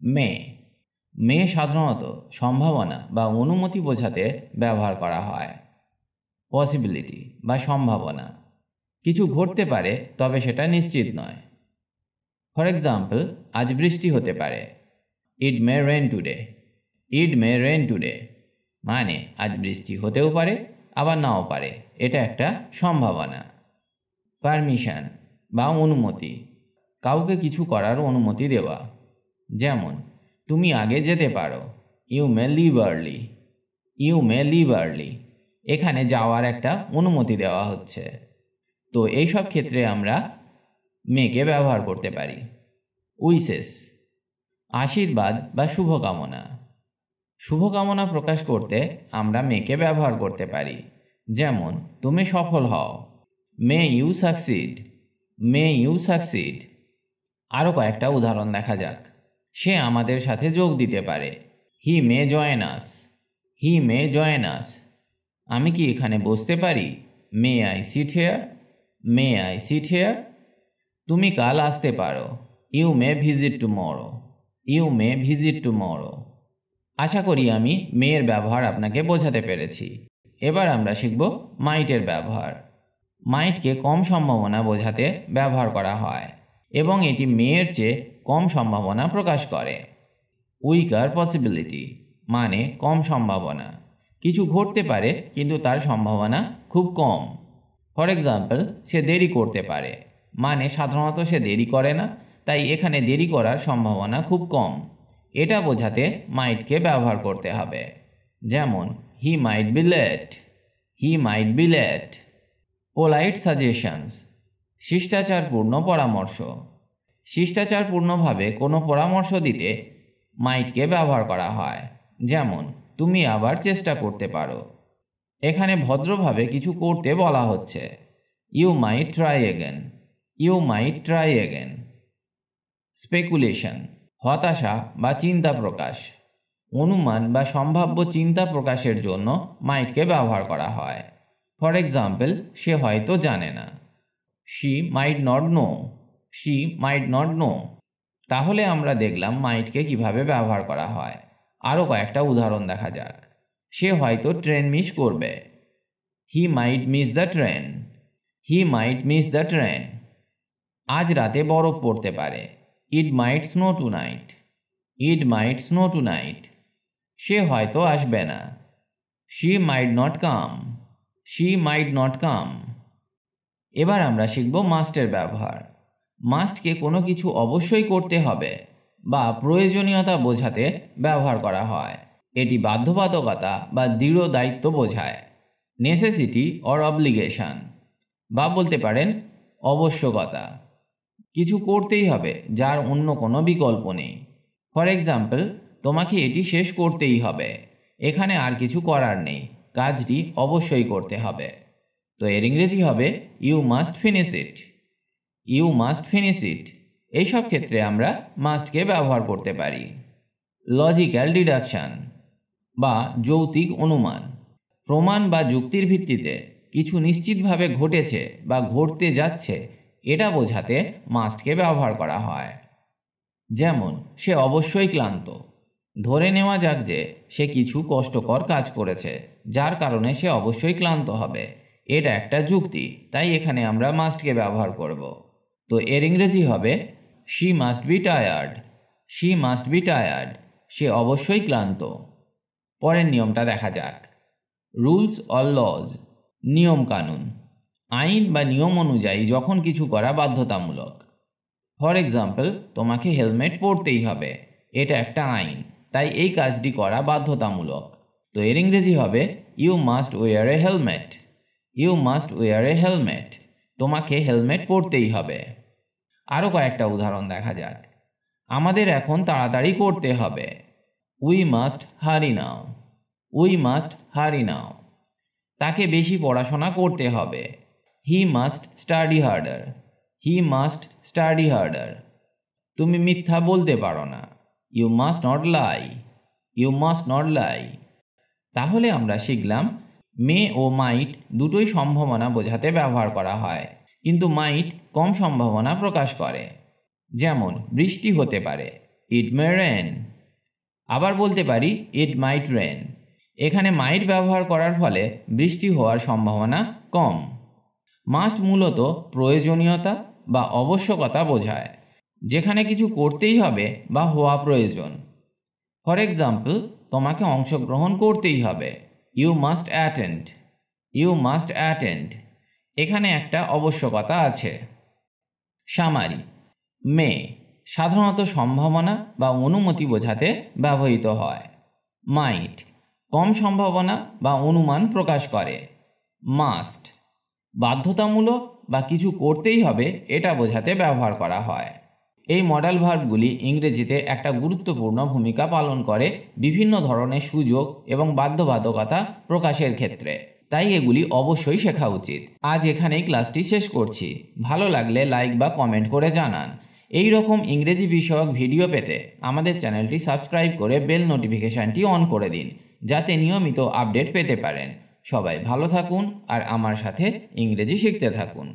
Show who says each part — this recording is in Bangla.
Speaker 1: মে মে সাধারণত সম্ভাবনা বা অনুমতি বোঝাতে ব্যবহার করা হয়। পসিবিলিটি বা সম্ভাবনা, কিছু ঘটতে পারে তবে সেটা নিশ্চিত নয়। ফর এক্সাম্পল, আজ বৃষ্টি হতে পারে। ইট মে রেন টুডে। ইট মে রেন টুডে মানে আজ বৃষ্টি হতেও পারে আবার নাও পারে, এটা একটা সম্ভাবনা। পারমিশন বা অনুমতি, কাউকে কিছু করার অনুমতি দেওয়া। যেমন, তুমি আগে যেতে পারো। You may leave early. You may leave early, এখানে যাওয়ার একটা অনুমতি দেওয়া হচ্ছে। তো এইসব ক্ষেত্রে আমরা মেকে ব্যবহার করতে পারি। উইসেস, আশীর্বাদ বা শুভকামনা। শুভকামনা প্রকাশ করতে আমরা মেকে ব্যবহার করতে পারি। যেমন, তুমি সফল হও। May you succeed. May you succeed. আরও কয়েকটা উদাহরণ দেখা যাক। সে আমাদের সাথে যোগ দিতে পারে। হি মে জয়েন আস। হি মে জয়েন আস, আমি কি এখানে বসতে পারি? May I sit here. May I sit here. তুমি কাল আসতে পারো। You may visit tomorrow. You may visit tomorrow. আশা করি আমি মেয়ের ব্যবহার আপনাকে বোঝাতে পেরেছি। এবার আমরা শিখব মাইটের ব্যবহার। মাইটকে কম সম্ভাবনা বোঝাতে ব্যবহার করা হয় এবং এটি মেয়ের চেয়ে কম সম্ভাবনা প্রকাশ করে। উইকার পসিবিলিটি মানে কম সম্ভাবনা, কিছু ঘটতে পারে কিন্তু তার সম্ভাবনা খুব কম। ফর এক্সাম্পল, সে দেরি করতে পারে মানে সাধারণত সে দেরি করে না, তাই এখানে দেরি করার সম্ভাবনা খুব কম। এটা বোঝাতে মাইটকে ব্যবহার করতে হবে। যেমন, he might be late. He might be late. Polite suggestions, শিষ্টাচারপূর্ণ পরামর্শ। শিষ্টাচারপূর্ণভাবে কোনো পরামর্শ দিতে মাইটকে ব্যবহার করা হয়। যেমন, তুমি আবার চেষ্টা করতে পারো। এখানে ভদ্রভাবে কিছু করতে বলা হচ্ছে। You might try again. You might try again. Speculation, হতাশা বা চিন্তা প্রকাশ। অনুমান বা সম্ভাব্য চিন্তা প্রকাশের জন্য মাইটকে ব্যবহার করা হয়। ফর এক্সাম্পল, সে হয়তো জানে না। She might not know. She might not know. তাহলে আমরা দেখলাম মাইটকে কিভাবে ব্যবহার করা হয়। আরও কয়েকটা উদাহরণ দেখা যাক। সে হয়তো ট্রেন মিস করবে। He might miss the train. He might miss the train. আজ রাতে বরফ পড়তে পারে। It might snow tonight. It might snow tonight. She might আসবে come. She might not come. শি মাইট নট কাম। এবার আমরা শিখব মাস্টের ব্যবহার। মাস্টকে কোনো কিছু অবশ্যই করতে হবে বা প্রয়োজনীয়তা বোঝাতে ব্যবহার করা হয়। এটি বাধ্যবাধকতা বা দৃঢ় দায়িত্ব বোঝায়। নেসেসিটি অর অব্লিগেশন, বা বলতে পারেন আবশ্যকতা। কিছু করতেই হবে যার অন্য কোনো বিকল্প নেই। ফর এক্সাম্পল, তোমাকে এটি শেষ করতেই হবে। এখানে আর কিছু করার নেই, কাজটি অবশ্যই করতে হবে। তো এর ইংরেজি হবে you must finish it. You must finish it. এইসব ক্ষেত্রে আমরা মাস্টকে ব্যবহার করতে পারি। লজিক্যাল ডিডাকশন বা যৌক্তিক অনুমান, প্রমাণ বা যুক্তির ভিত্তিতে কিছু নিশ্চিতভাবে ঘটেছে বা ঘটতে যাচ্ছে এটা বোঝাতে মাস্টকে ব্যবহার করা হয়। যেমন, সে অবশ্যই ক্লান্ত। ধরে নেওয়া যাক যে সে কিছু কষ্টকর কাজ করেছে যার কারণে সে অবশ্যই ক্লান্ত হবে। এটা একটা যুক্তি, তাই এখানে আমরা মাস্টকে ব্যবহার করব। তো এর ইংরেজি হবে she must be tired. She must be tired. সে অবশ্যই ক্লান্ত। পরের নিয়মটা দেখা যাক। রুলস অর লজ, নিয়ম কানুন। আইন বা নিয়ম অনুযায়ী যখন কিছু করা বাধ্যতামূলক। ফর এক্সাম্পল, তোমাকে হেলমেট পরতেই হবে, এটা একটা আইন, তাই এই কাজটি করা বাধ্যতামূলক। তো এর ইংরেজি হবে you must wear a helmet. You must wear a helmet. তোমাকে হেলমেট পরতেই হবে। আরও কয়েকটা উদাহরণ দেখা যাক। আমাদের এখন তাড়াতাড়ি করতে হবে। উই মাস্ট হারি নাও। উই মাস্ট হারি নাও। তাকে বেশি পড়াশোনা করতে হবে। He must study harder. He must study harder. তুমি মিথ্যা বলতে পারো না। You must not lie. You must not lie. তাহলে আমরা শিখলাম মে ও মাইট দুটোই সম্ভাবনা বোঝাতে ব্যবহার করা হয়, কিন্তু মাইট কম সম্ভাবনা প্রকাশ করে। যেমন, বৃষ্টি হতে পারে। ইট মে রেন। আবার বলতে পারি ইট মাইট রেন। এখানে মাইট ব্যবহার করার ফলে বৃষ্টি হওয়ার সম্ভাবনা কম। মাস্ট মূলত প্রয়োজনীয়তা বা আবশ্যকতা বোঝায়, যেখানে কিছু করতেই হবে বা হওয়া প্রয়োজন। ফর এক্সাম্পল, তোমাকে অংশগ্রহণ করতেই হবে, you must attend. You must attend, এখানে একটা আবশ্যকতা আছে। সামারি। মে সাধারণত সম্ভাবনা বা অনুমতি বোঝাতে ব্যবহৃত হয়। মাইট কম সম্ভাবনা বা অনুমান প্রকাশ করে। মাস্ট বাধ্যতামূলক বা কিছু করতেই হবে এটা বোঝাতে ব্যবহার করা হয়। এই মডাল ভার্বগুলি ইংরেজিতে একটা গুরুত্বপূর্ণ ভূমিকা পালন করে বিভিন্ন ধরনের সুযোগ এবং বাধ্যবাধকতা প্রকাশের ক্ষেত্রে, তাই এগুলি অবশ্যই শেখা উচিত। আজ এখানেই ক্লাসটি শেষ করছি। ভালো লাগলে লাইক বা কমেন্ট করে জানান। এই রকম ইংরেজি বিষয়ক ভিডিও পেতে আমাদের চ্যানেলটি সাবস্ক্রাইব করে বেল নোটিফিকেশানটি অন করে দিন, যাতে নিয়মিত আপডেট পেতে পারেন। সবাই ভালো থাকুন আর আমার সাথে ইংরেজি শিখতে থাকুন।